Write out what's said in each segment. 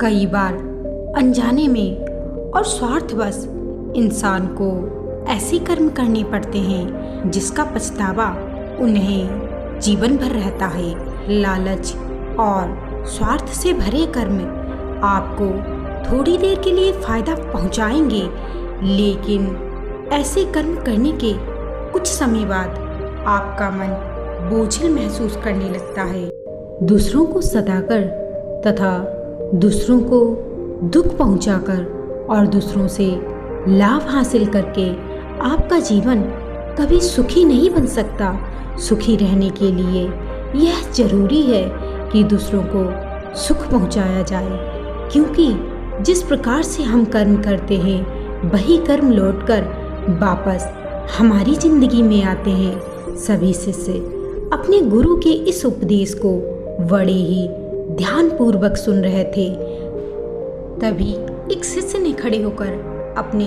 कई बार अनजाने में और स्वार्थवश इंसान को ऐसे कर्म करने पड़ते हैं जिसका पछतावा उन्हें जीवन भर रहता है। लालच और स्वार्थ से भरे कर्म आपको थोड़ी देर के लिए फायदा पहुंचाएंगे, लेकिन ऐसे कर्म करने के कुछ समय बाद आपका मन बोझिल महसूस करने लगता है। दूसरों को सताकर तथा दूसरों को दुख पहुंचाकर और दूसरों से लाभ हासिल करके आपका जीवन कभी सुखी नहीं बन सकता। सुखी रहने के लिए यह जरूरी है कि दूसरों को सुख पहुंचाया जाए, क्योंकि जिस प्रकार से हम कर्म करते हैं वही कर्म लौटकर वापस हमारी जिंदगी में आते हैं। सभी शिष्य अपने गुरु के इस उपदेश को बड़े ही ध्यानपूर्वक सुन रहे थे। तभी एक शिष्य ने खड़े होकर अपने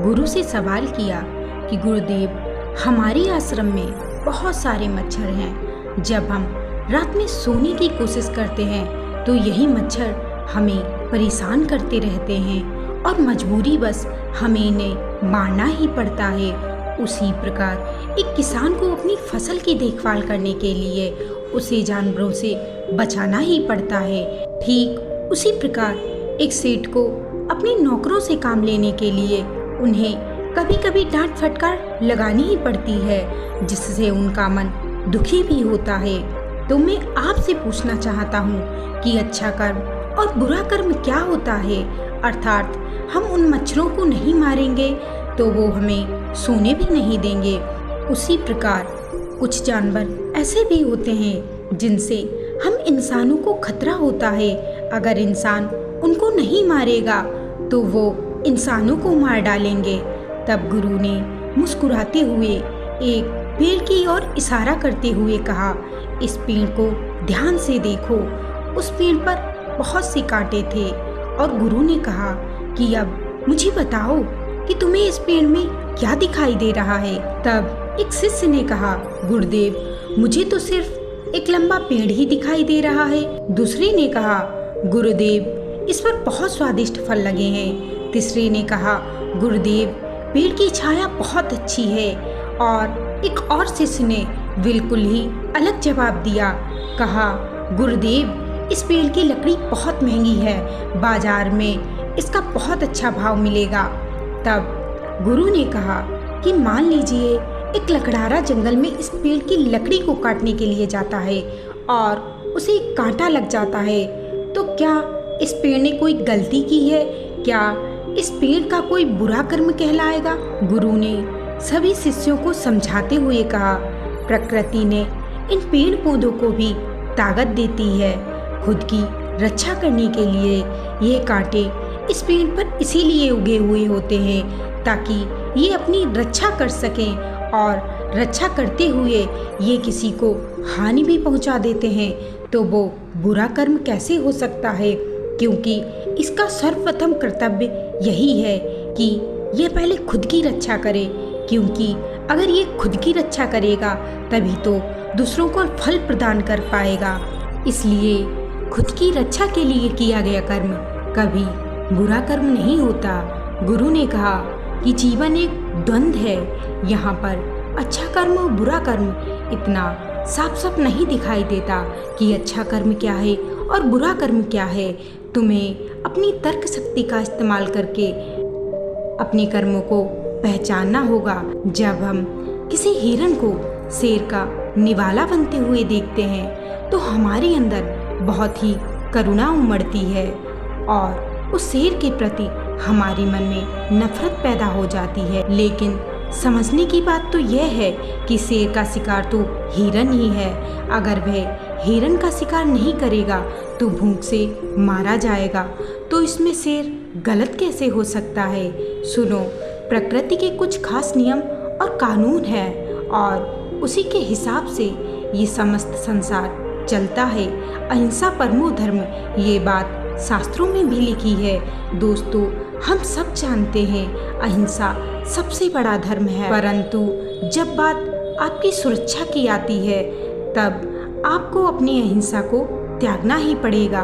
गुरु से सवाल किया कि गुरुदेव, हमारे आश्रम में बहुत सारे मच्छर हैं। जब हम रात में सोने की कोशिश करते हैं तो यही मच्छर हमें परेशान करते रहते हैं और मजबूरी बस हमें इन्हें मारना ही पड़ता है। उसी प्रकार एक किसान को अपनी फसल की देखभाल करने के लिए उसे जानवरों से बचाना ही पड़ता है। ठीक उसी प्रकार एक सेठ को अपने नौकरों से काम लेने के लिए उन्हें कभी कभी डांट फटकार लगानी ही पड़ती है, जिससे उनका मन दुखी भी होता है। तो मैं आपसे पूछना चाहता हूँ कि अच्छा कर्म और बुरा कर्म क्या होता है? अर्थात हम उन मच्छरों को नहीं मारेंगे तो वो हमें सोने भी नहीं देंगे। उसी प्रकार कुछ जानवर ऐसे भी होते हैं जिनसे हम इंसानों को खतरा होता है। अगर इंसान उनको नहीं मारेगा तो वो इंसानों को मार डालेंगे। तब गुरु ने मुस्कुराते हुए एक पेड़ की ओर इशारा करते हुए कहा, इस पेड़ को ध्यान से देखो। उस पेड़ पर बहुत से कांटे थे और गुरु ने कहा कि अब मुझे बताओ कि तुम्हें इस पेड़ में क्या दिखाई दे रहा है। तब एक शिष्य ने कहा, गुरुदेव, मुझे तो सिर्फ एक लंबा पेड़ ही दिखाई दे रहा है। दूसरे ने कहा, गुरुदेव, इस पर बहुत स्वादिष्ट फल लगे हैं। तीसरे ने कहा, गुरुदेव, पेड़ की छाया बहुत अच्छी है। और एक और शिष्य ने बिल्कुल ही अलग जवाब दिया, कहा, गुरुदेव, इस पेड़ की लकड़ी बहुत महंगी है, बाजार में इसका बहुत अच्छा भाव मिलेगा। तब गुरु ने कहा कि मान लीजिए एक लकड़हारा जंगल में इस पेड़ की लकड़ी को काटने के लिए जाता है और उसे एक कांटा लग जाता है, तो क्या इस पेड़ ने कोई गलती की है? क्या इस पेड़ का कोई बुरा कर्म कहलाएगा? गुरु ने सभी शिष्यों को समझाते हुए कहा, प्रकृति ने इन पेड़ पौधों को भी ताकत देती है। खुद की रक्षा करने के लिए ये कांटे इस पेड़ पर इसीलिए उगे हुए होते हैं ताकि ये अपनी रक्षा कर सकें, और रक्षा करते हुए ये किसी को हानि भी पहुंचा देते हैं। तो वो बुरा कर्म कैसे हो सकता है? क्योंकि इसका सर्वप्रथम कर्तव्य यही है कि ये पहले खुद की रक्षा करे, क्योंकि अगर ये खुद की रक्षा करेगा तभी तो दूसरों को फल प्रदान कर पाएगा। इसलिए खुद की रक्षा के लिए किया गया कर्म कभी बुरा कर्म नहीं होता। गुरु ने कहा कि जीवन एक द्वंद्व है, यहाँ पर अच्छा कर्म और बुरा कर्म इतना साफ साफ नहीं दिखाई देता कि अच्छा कर्म क्या है और बुरा कर्म क्या है। तुम्हें अपनी तर्क शक्ति का इस्तेमाल करके अपने कर्मों को पहचानना होगा। जब हम किसी हिरण को शेर का निवाला बनते हुए देखते हैं तो हमारे अंदर बहुत ही करुणा उमड़ती है और उस शेर के प्रति हमारे मन में नफरत पैदा हो जाती है। लेकिन समझने की बात तो यह है कि शेर का शिकार तो हिरन ही है। अगर वह हिरन का शिकार नहीं करेगा तो भूख से मारा जाएगा, तो इसमें शेर गलत कैसे हो सकता है? सुनो, प्रकृति के कुछ खास नियम और कानून है और उसी के हिसाब से ये समस्त संसार चलता है। अहिंसा परमो धर्म, ये बात शास्त्रों में भी लिखी है। दोस्तों, हम सब जानते हैं अहिंसा सबसे बड़ा धर्म है, परंतु जब बात आपकी सुरक्षा की आती है तब आपको अपनी अहिंसा को त्यागना ही पड़ेगा,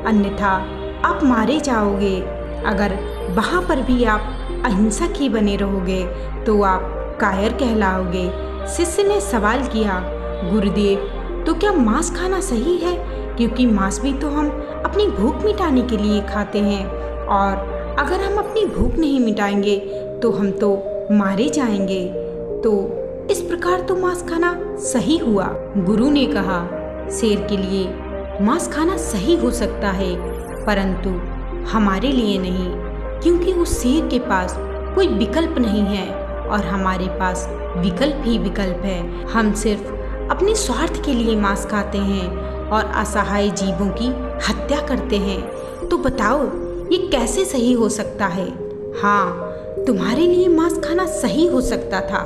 अन्यथा आप मारे जाओगे। अगर वहाँ पर भी आप अहिंसक ही बने रहोगे तो आप कायर कहलाओगे। शिष्य ने सवाल किया, गुरुदेव, तो क्या मांस खाना सही है? क्योंकि मांस भी तो हम अपनी भूख मिटाने के लिए खाते हैं, और अगर हम अपनी भूख नहीं मिटाएंगे तो हम तो मारे जाएंगे। तो इस प्रकार तो मांस खाना सही हुआ। गुरु ने कहा, शेर के लिए मांस खाना सही हो सकता है, परंतु हमारे लिए नहीं, क्योंकि उस शेर के पास कोई विकल्प नहीं है और हमारे पास विकल्प ही विकल्प है। हम सिर्फ अपने स्वार्थ के लिए मांस खाते हैं और असहाय जीवों की हत्या करते हैं। तो बताओ, ये कैसे सही हो सकता है? हाँ, तुम्हारे लिए मांस खाना सही हो सकता था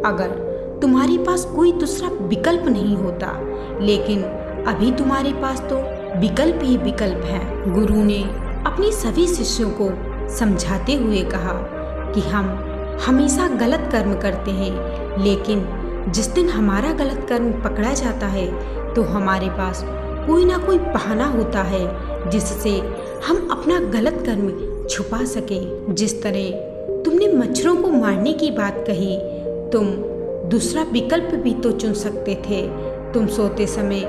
अगर तुम्हारे पास कोई दूसरा विकल्प नहीं होता, लेकिन अभी तुम्हारे पास तो विकल्प ही विकल्प है। गुरु ने अपनी सभी शिष्यों को समझाते हुए कहा कि हम हमेशा गलत कर्म करते हैं, लेकिन जिस दिन हमारा गलत कर्म पकड़ा जाता है तो हमारे पास कोई ना कोई बहाना होता है जिससे हम अपना गलत कर्म छुपा सकें। जिस तरह तुमने मच्छरों को मारने की बात कही, तुम दूसरा विकल्प भी तो चुन सकते थे। तुम सोते समय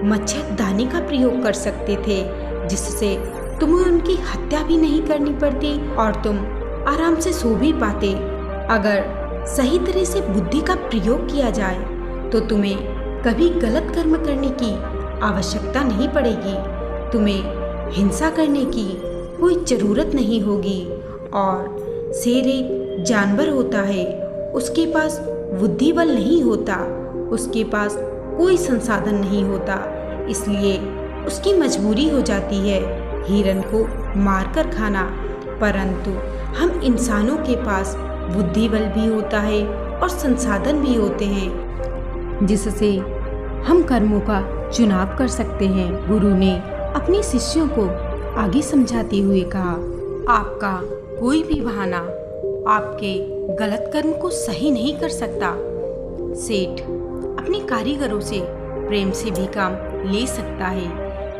मच्छरदानी का प्रयोग कर सकते थे, जिससे तुम्हें उनकी हत्या भी नहीं करनी पड़ती और तुम आराम से सो भी पाते। अगर सही तरह से बुद्धि का प्रयोग किया जाए तो तुम्हें कभी गलत कर्म करने की आवश्यकता नहीं पड़ेगी। तुम्हें हिंसा करने की कोई ज़रूरत नहीं होगी। और शेर एक जानवर होता है, उसके पास बुद्धि बल नहीं होता, उसके पास कोई संसाधन नहीं होता, इसलिए उसकी मजबूरी हो जाती है हिरन को मारकर खाना। परंतु हम इंसानों के पास बुद्धि बल भी होता है और संसाधन भी होते हैं, जिससे हम कर्मों का चुनाव कर सकते हैं। गुरु ने अपने शिष्यों को आगे समझाते हुए कहा, आपका कोई भी बहाना आपके गलत कर्म को सही नहीं कर सकता। सेठ अपने कारीगरों से प्रेम से भी काम ले सकता है,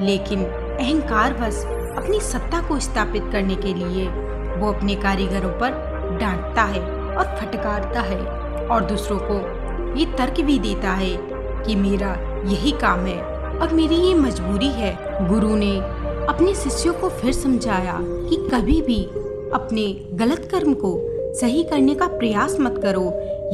लेकिन अहंकारवश अपनी सत्ता को स्थापित करने के लिए वो अपने कारीगरों पर डांटता है और फटकारता है और दूसरों को ये तर्क भी देता है कि मेरा यही काम है और मेरी ये मजबूरी है। गुरु ने अपने शिष्यों को फिर समझाया कि कभी भी अपने गलत कर्म को सही करने का प्रयास मत करो,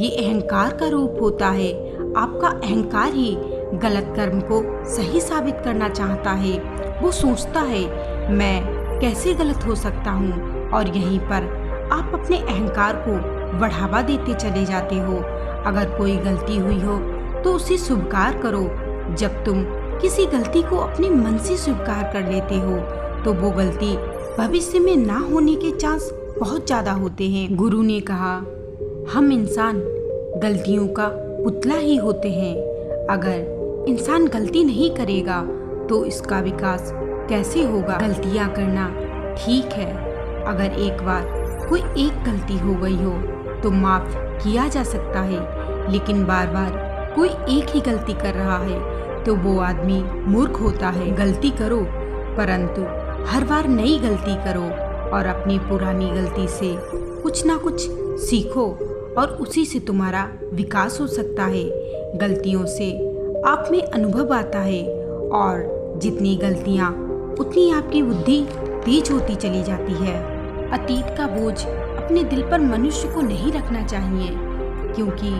ये अहंकार का रूप होता है। आपका अहंकार ही गलत कर्म को सही साबित करना चाहता है। वो सोचता है मैं कैसे गलत हो सकता हूँ, और यहीं पर आप अपने अहंकार को बढ़ावा देते चले जाते हो। अगर कोई गलती हुई हो तो उसे स्वीकार करो। जब तुम किसी गलती को अपने मन से स्वीकार कर लेते हो तो वो गलती भविष्य में ना होने के चांस बहुत ज़्यादा होते हैं। गुरु ने कहा, हम इंसान गलतियों का पुतला ही होते हैं। अगर इंसान गलती नहीं करेगा तो इसका विकास कैसे होगा? गलतियाँ करना ठीक है, अगर एक बार कोई एक गलती हो गई हो तो माफ किया जा सकता है, लेकिन बार बार कोई एक ही गलती कर रहा है तो वो आदमी मूर्ख होता है। गलती करो, परंतु हर बार नई गलती करो और अपनी पुरानी गलती से कुछ ना कुछ सीखो और उसी से तुम्हारा विकास हो सकता है। गलतियों से आप में अनुभव आता है और जितनी गलतियाँ उतनी आपकी बुद्धि तेज होती चली जाती है। अतीत का बोझ अपने दिल पर मनुष्य को नहीं रखना चाहिए, क्योंकि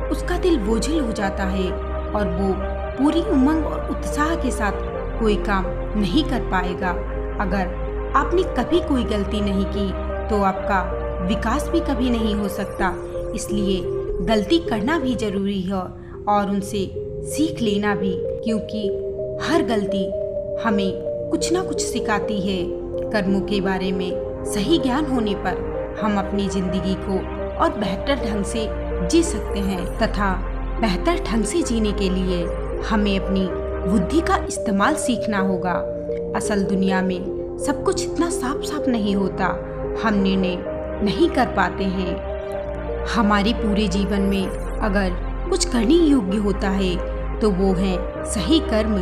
उसका दिल बोझिल हो जाता है और वो पूरी उमंग और उत्साह के साथ कोई काम नहीं कर पाएगा। अगर आपने कभी कोई गलती नहीं की तो आपका विकास भी कभी नहीं हो सकता। इसलिए गलती करना भी जरूरी है और उनसे सीख लेना भी, क्योंकि हर गलती हमें कुछ ना कुछ सिखाती है। कर्मों के बारे में सही ज्ञान होने पर हम अपनी जिंदगी को और बेहतर ढंग से जी सकते हैं, तथा बेहतर ढंग से जीने के लिए हमें अपनी बुद्धि का इस्तेमाल सीखना होगा। असल दुनिया में सब कुछ इतना साफ साफ नहीं होता, हम निर्णय नहीं कर पाते हैं। हमारे पूरे जीवन में अगर कुछ करने योग्य होता है तो वो है सही कर्म,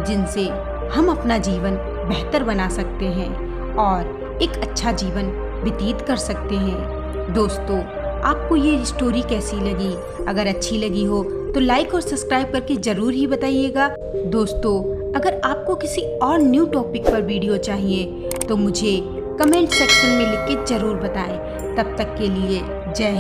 जिनसे हम अपना जीवन बेहतर बना सकते हैं। और एक अच्छा जीवन व्यतीत कर सकते हैं। दोस्तों, आपको ये स्टोरी कैसी लगी? अगर अच्छी लगी हो तो लाइक और सब्सक्राइब करके ज़रूर ही बताइएगा। दोस्तों, अगर आपको किसी और न्यू टॉपिक पर वीडियो चाहिए तो मुझे कमेंट सेक्शन में लिख के ज़रूर बताएं। तब तक के लिए जय हिंद।